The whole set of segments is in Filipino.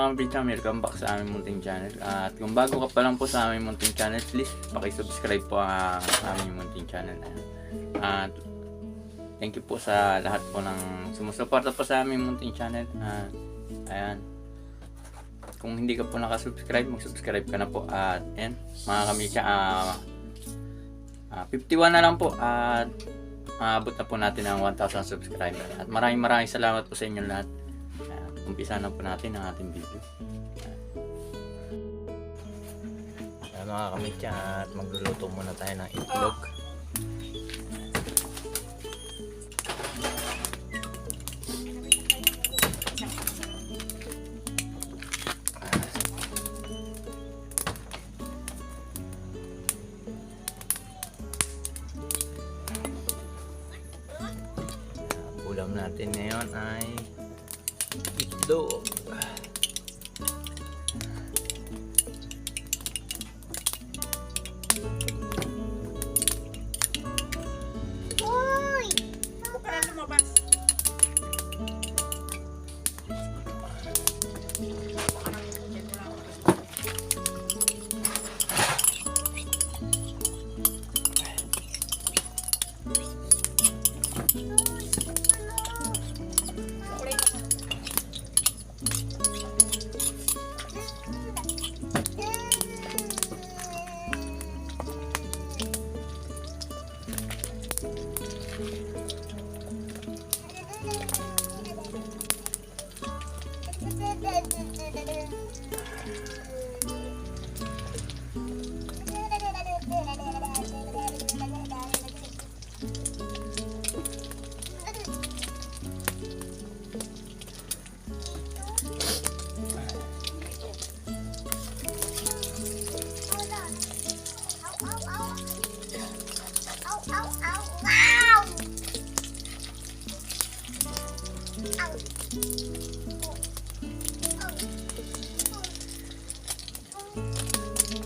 mga kabitsang, welcome back sa aming munting channel. At kung bago ka pa lang po sa aming munting channel, please pakisubscribe po ang aming munting channel. At thank you po sa lahat po ng sumusuporta po sa aming munting channel. Ayan. Kung hindi ka po nakasubscribe, mag-subscribe ka na po. At ayan, mga kabitsang, 51 na lang po. At maabot na po natin ang 1,000 subscriber. At maraming salamat po sa inyo lahat. Umpisa na po natin ang ating video. Mga kamitya, at magluluto muna tayo ng itlog. Ulam natin ngayon ay itlog. Hoy! Ako para lumabas.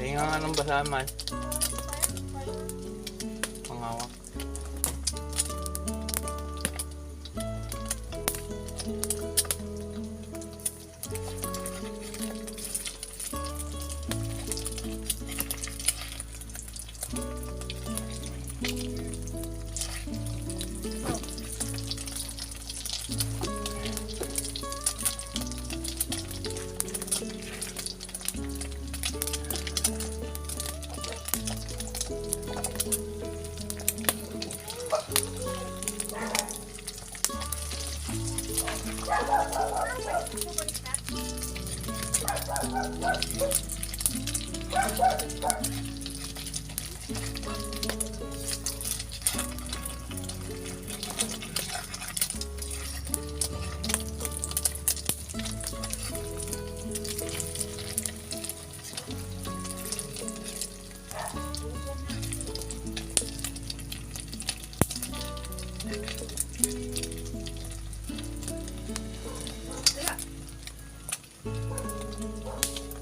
Kaya nga ng basaman. Pangawak.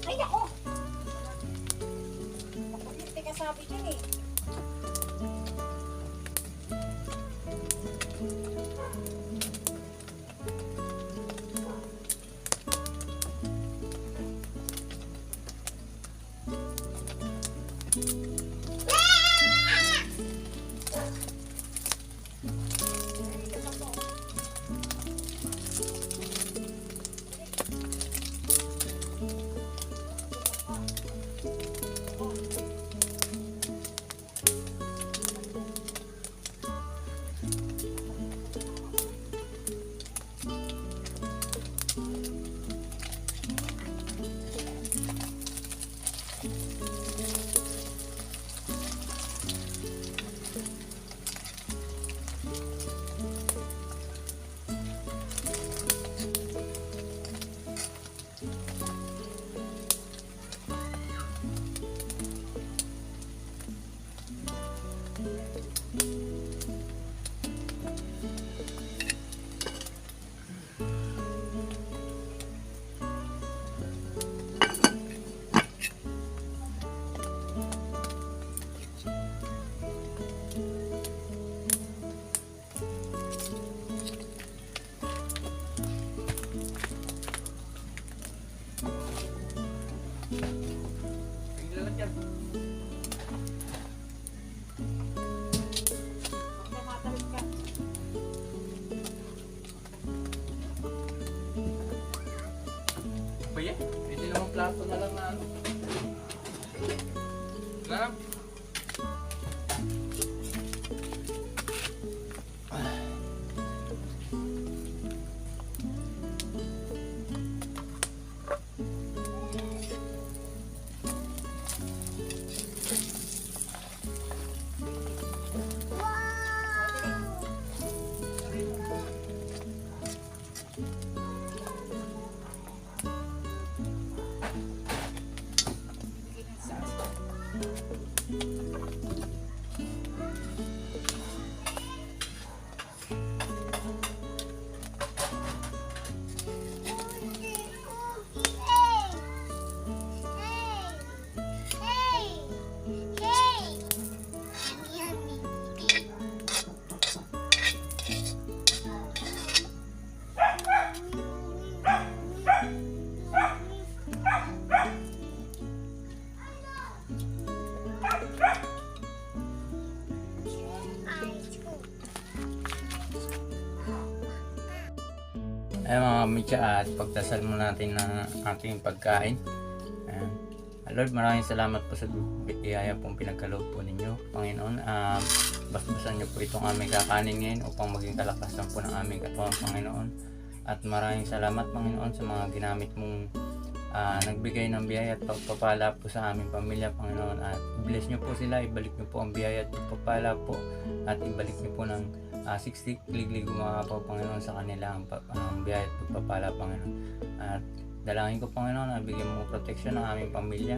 Ay, ako! Hindi ka sabi dyan eh. Sarap. Ay mga kamitsa, at pagdasal mo natin ng ating pagkain. Ayan. Lord, maraming salamat po sa biyaya pong pinagkaloob po ninyo, Panginoon. Basbasan niyo po itong aming kakanin ngayon upang maging kalakasan po ng aming katawan, Panginoon. At maraming salamat, Panginoon, sa mga ginamit mong nagbigay ng biyaya at pagpapala po sa aming pamilya, Panginoon. At i-bless niyo po sila, ibalik niyo po ang biyaya at pagpapala po, at ibalik niyo po ng 60 liglig mga po, Panginoon, sa kanila ang biyaya at pagpapala, Panginoon. At dalangin ko, Panginoon, na bigyan mo proteksyon ng aming pamilya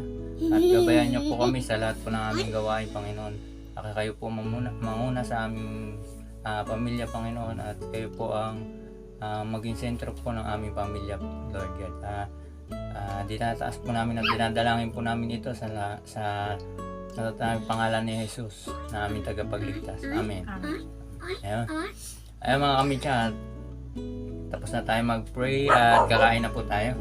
at gabayan niyo po kami sa lahat po ng aming gawain, Panginoon. Kayo po manguna sa aming pamilya, Panginoon, at kayo po ang maging sentro po ng aming pamilya, Lord God. Dinataas po namin at dinadalangin po namin ito sa natatamang pangalan ni Jesus na aming tagapagligtas. Amen. Ayun. Ayun mga kamitsa, tapos na tayo mag-pray at kakain na po tayo.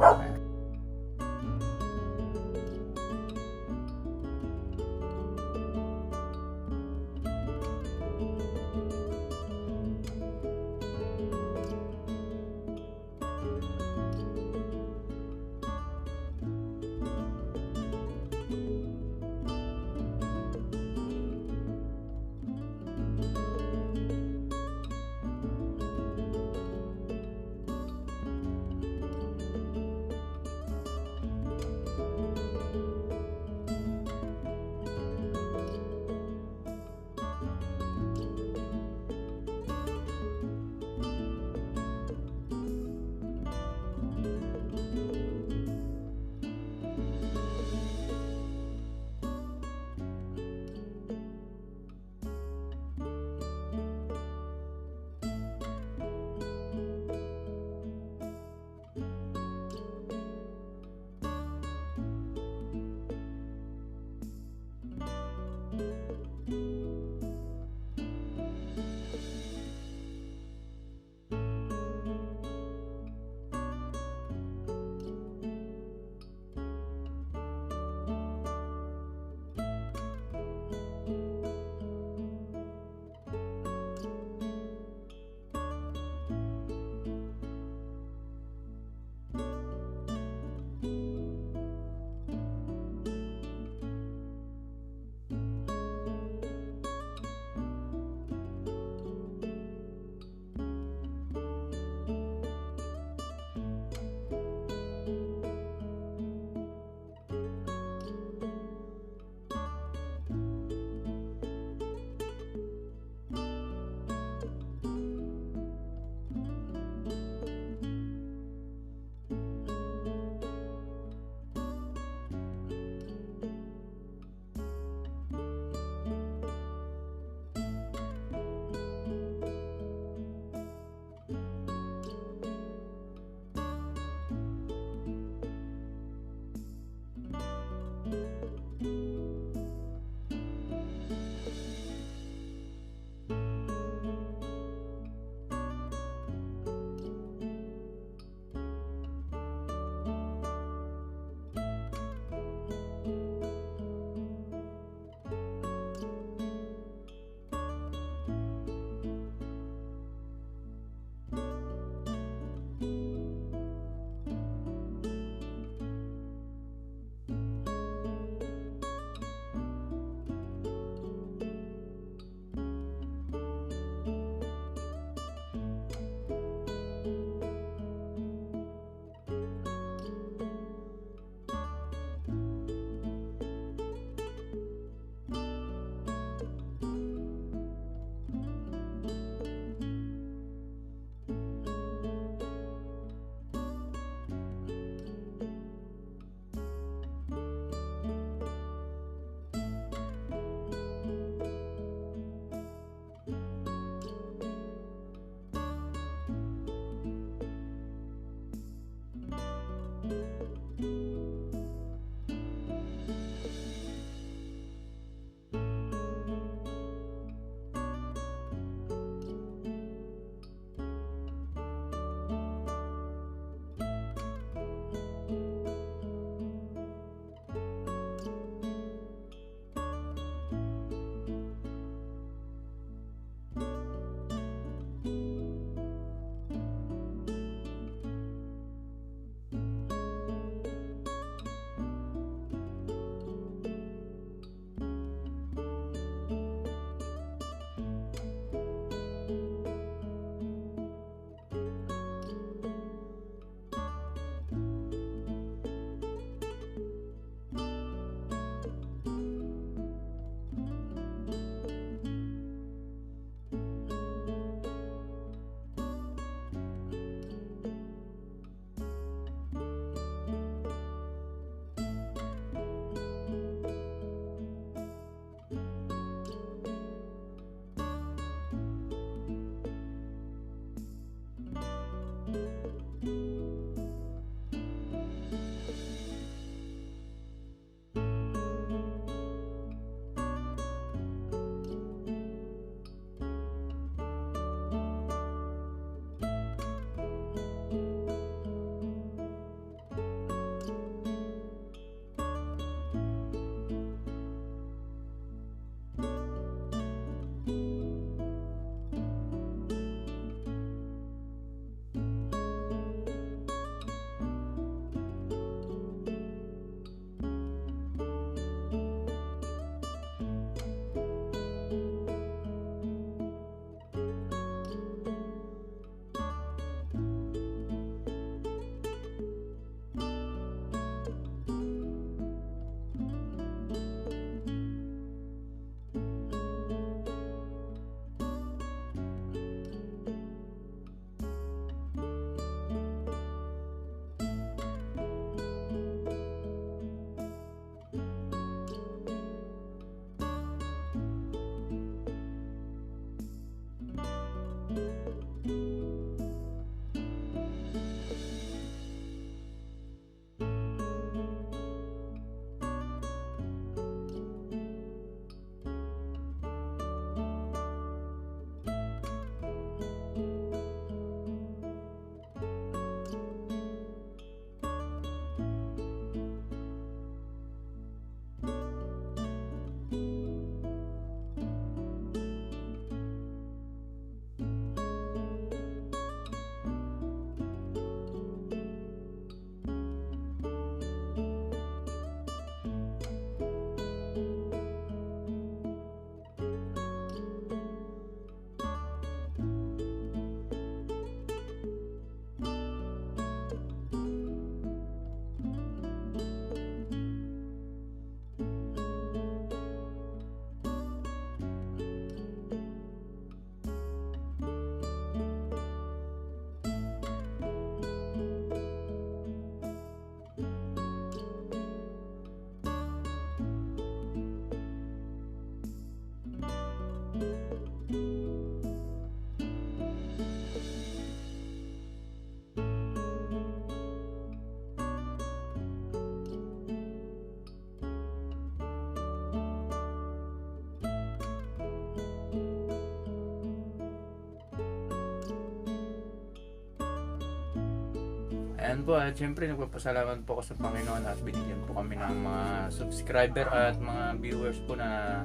Ayan po, at syempre nagpapasalamat po ako sa Panginoon at binigyan po kami ng mga subscriber at mga viewers po na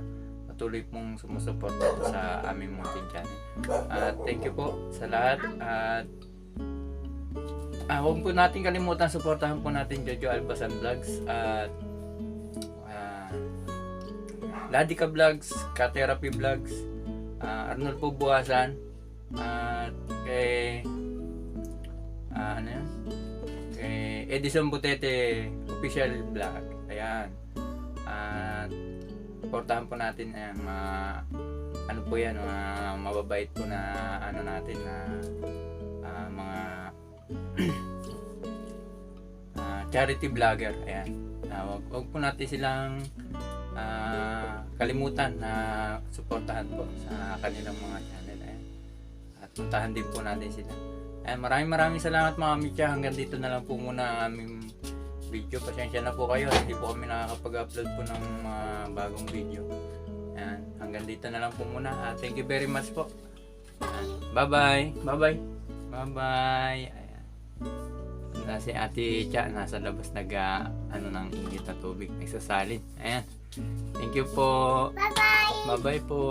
patuloy pong sumusuporta po sa aming munting channel. At thank you po sa lahat at huwag po natin kalimutan, suportahan po natin Jojo Albasan Vlogs at Ladika Vlogs, Ka-Therapy Vlogs, Arnold po Buwasan, at kay kay Edison Butete Official Vlog. Ayan. At suportahan po natin ayan, ano po yan, mababait po na ano natin na mga charity vlogger. Ayan. Wag po natin silang kalimutan na suportahan po sa kanilang mga channel. Ayan. At puntahan din po natin sila. Ayan, maraming salamat mga Mitya. Hanggang dito na lang po muna ang aming video. Pasensya na po kayo. Hindi po kami nakakapag-upload po ng mga bagong video. Ayan, hanggang dito na lang po muna. Thank you very much po. Ayan. Bye-bye. Bye-bye. Bye-bye. Ayan. Na si Ate Cha nasa labas ng init na tubig. Nagsasalin. Ayan. Thank you po. Bye-bye! Bye-bye po.